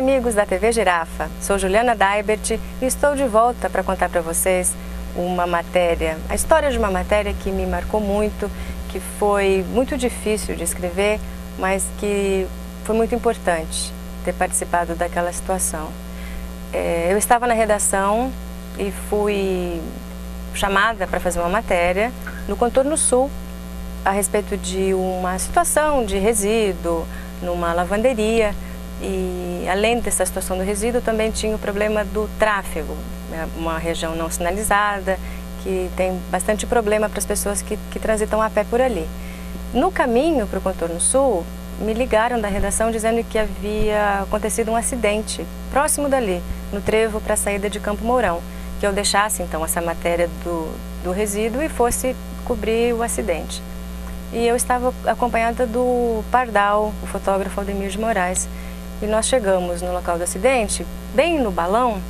amigos da TV Girafa, sou Juliana Daibert e estou de volta para contar para vocês uma matéria, a história de uma matéria que me marcou muito, que foi muito difícil de escrever, mas que foi muito importante ter participado daquela situação. Eu estava na redação e fui chamada para fazer uma matéria no Contorno Sul a respeito de uma situação de resíduo numa lavanderia. E além dessa situação do resíduo, também tinha o problema do tráfego, uma região não sinalizada, que tem bastante problema para as pessoas que transitam a pé por ali. No caminho para o Contorno Sul, me ligaram da redação dizendo que havia acontecido um acidente próximo dali, no trevo para a saída de Campo Mourão, que eu deixasse então essa matéria do resíduo e fosse cobrir o acidente. E eu estava acompanhada do Pardal, o fotógrafo Aldemir de Moraes. E nós chegamos no local do acidente, bem no balão,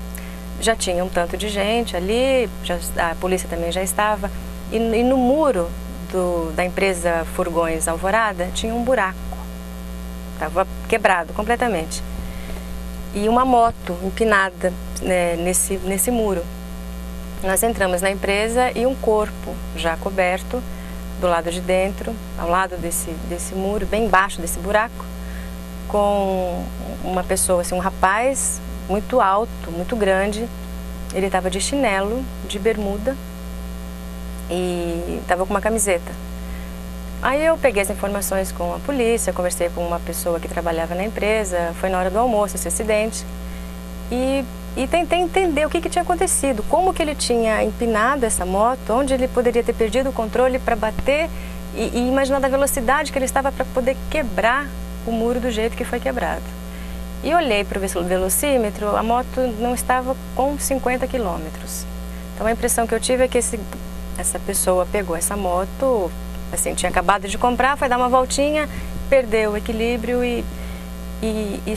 já tinha um tanto de gente ali, a polícia também já estava, e no muro da empresa Furgões Alvorada tinha um buraco, estava quebrado completamente. E uma moto empinada, né, nesse muro. Nós entramos na empresa e um corpo já coberto do lado de dentro, ao lado desse muro, bem embaixo desse buraco, com uma pessoa, assim, um rapaz muito alto, muito grande. Ele estava de chinelo, de bermuda e estava com uma camiseta. Aí eu peguei as informações com a polícia, conversei com uma pessoa que trabalhava na empresa, foi na hora do almoço esse acidente e tentei entender o que tinha acontecido, como que ele tinha empinado essa moto, onde ele poderia ter perdido o controle para bater e imaginar a velocidade que ele estava para poder quebrar o muro do jeito que foi quebrado. E olhei para o velocímetro, a moto não estava com 50 quilômetros. Então a impressão que eu tive é que essa pessoa pegou essa moto, assim, tinha acabado de comprar, foi dar uma voltinha, perdeu o equilíbrio e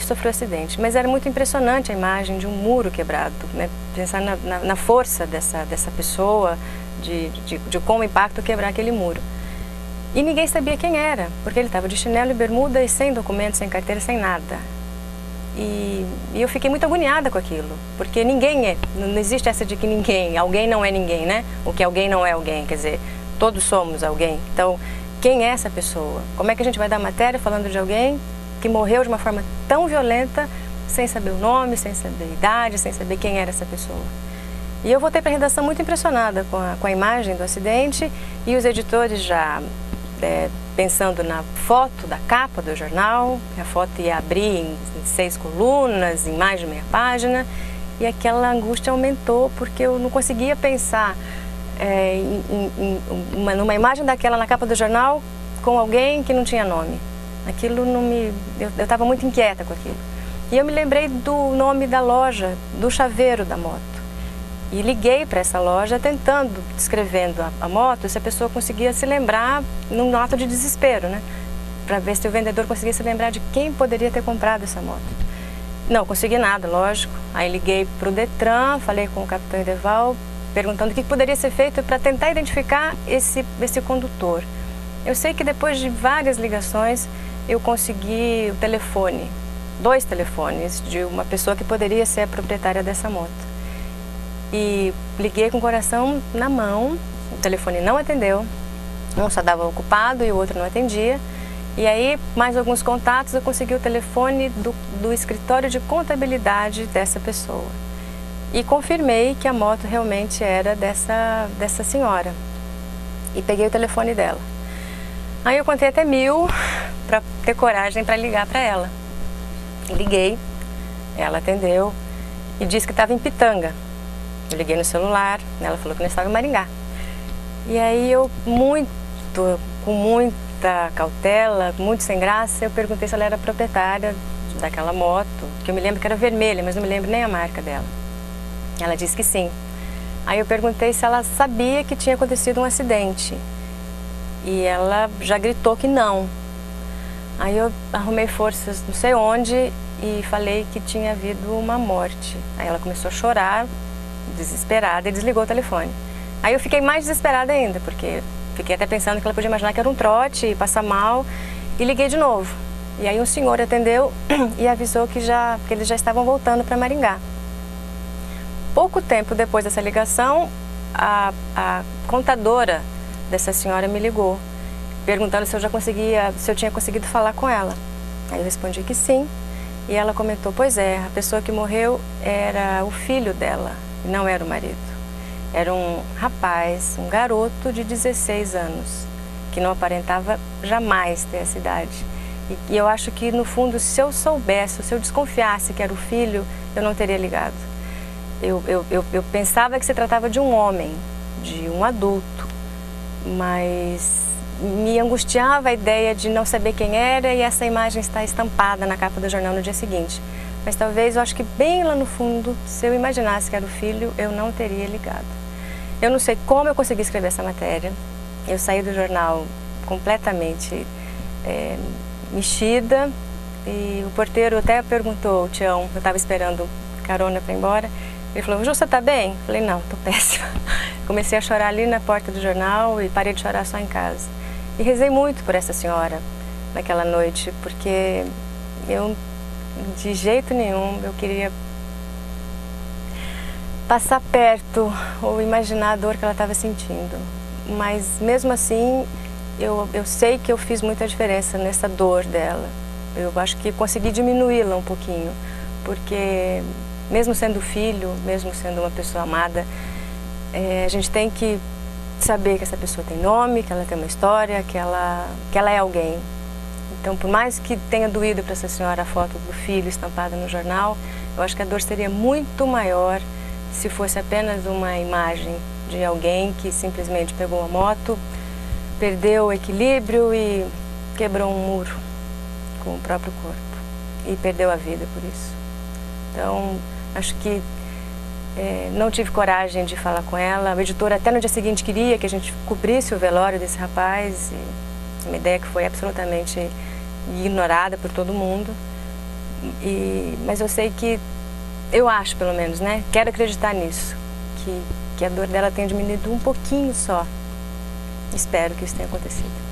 sofreu acidente. Mas era muito impressionante a imagem de um muro quebrado, né? Pensar na força dessa pessoa, de como o impacto quebrar aquele muro. E ninguém sabia quem era, porque ele estava de chinelo e bermuda e sem documento, sem carteira, sem nada. E eu fiquei muito agoniada com aquilo, porque não existe essa de que alguém não é ninguém, né? O que alguém não é alguém, quer dizer, todos somos alguém. Então, quem é essa pessoa? Como é que a gente vai dar matéria falando de alguém que morreu de uma forma tão violenta, sem saber o nome, sem saber a idade, sem saber quem era essa pessoa? E eu voltei para a redação muito impressionada com a imagem do acidente e os editores já pensando na foto da capa do jornal. A foto ia abrir em 6 colunas, em mais de meia página, e aquela angústia aumentou porque eu não conseguia pensar numa imagem daquela na capa do jornal com alguém que não tinha nome. Aquilo eu estava muito inquieta com aquilo. E eu me lembrei do nome da loja, do chaveiro da moto. E liguei para essa loja descrevendo a moto, se a pessoa conseguia se lembrar num ato de desespero, né? Para ver se o vendedor conseguia se lembrar de quem poderia ter comprado essa moto. Não consegui nada, lógico. Aí liguei para o Detran, falei com o capitão Edeval, perguntando o que poderia ser feito para tentar identificar esse condutor. Eu sei que depois de várias ligações, eu consegui o telefone, 2 telefones de uma pessoa que poderia ser a proprietária dessa moto. E liguei com o coração na mão, o telefone não atendeu, um só estava ocupado e o outro não atendia. E aí, mais alguns contatos, eu consegui o telefone do escritório de contabilidade dessa pessoa. E confirmei que a moto realmente era dessa senhora. E peguei o telefone dela. Aí eu contei até 1000 para ter coragem para ligar para ela. Liguei, ela atendeu e disse que estava em Pitanga. Eu liguei no celular, ela falou que não estava em Maringá. E aí eu, com muita cautela, muito sem graça, eu perguntei se ela era proprietária daquela moto, que eu me lembro que era vermelha, mas não me lembro nem a marca dela. Ela disse que sim. Aí eu perguntei se ela sabia que tinha acontecido um acidente. E ela já gritou que não. Aí eu arrumei forças não sei onde e falei que tinha havido uma morte. Aí ela começou a chorar, desesperada, e desligou o telefone. Aí eu fiquei mais desesperada ainda, porque fiquei até pensando que ela podia imaginar que era um trote e passar mal, e liguei de novo. E aí um senhor atendeu e avisou que eles já estavam voltando para Maringá. Pouco tempo depois dessa ligação, a contadora dessa senhora me ligou, perguntando se eu tinha conseguido falar com ela. Aí eu respondi que sim, e ela comentou, pois é, a pessoa que morreu era o filho dela, e não era o marido. Era um rapaz, um garoto de 16 anos, que não aparentava jamais ter essa idade. E eu acho que, no fundo, se eu soubesse, se eu desconfiasse que era o filho, eu não teria ligado. Eu pensava que se tratava de um homem, de um adulto, mas me angustiava a ideia de não saber quem era e essa imagem estar estampada na capa do jornal no dia seguinte. Mas talvez, eu acho que bem lá no fundo, se eu imaginasse que era o filho, eu não teria ligado. Eu não sei como eu consegui escrever essa matéria. Eu saí do jornal completamente mexida, e o porteiro até perguntou, o Tião, eu estava esperando carona para ir embora, ele falou, Ju, você tá bem? Eu falei, não, tô péssima. Comecei a chorar ali na porta do jornal e parei de chorar só em casa. E rezei muito por essa senhora naquela noite, porque eu, de jeito nenhum, eu queria passar perto ou imaginar a dor que ela estava sentindo. Mas mesmo assim, eu sei que eu fiz muita diferença nessa dor dela. Eu acho que consegui diminuí-la um pouquinho, porque mesmo sendo filho, mesmo sendo uma pessoa amada, a gente tem que saber que essa pessoa tem nome, que ela tem uma história, que ela é alguém. Então, por mais que tenha doído para essa senhora a foto do filho estampada no jornal, eu acho que a dor seria muito maior se fosse apenas uma imagem de alguém que simplesmente pegou uma moto, perdeu o equilíbrio e quebrou um muro com o próprio corpo e perdeu a vida por isso. Então, acho que não tive coragem de falar com ela. O editor até no dia seguinte queria que a gente cobrisse o velório desse rapaz, e uma ideia que foi absolutamente ignorada por todo mundo. Mas eu sei que, eu acho pelo menos, né? Quero acreditar nisso, que a dor dela tenha diminuído um pouquinho só. Espero que isso tenha acontecido.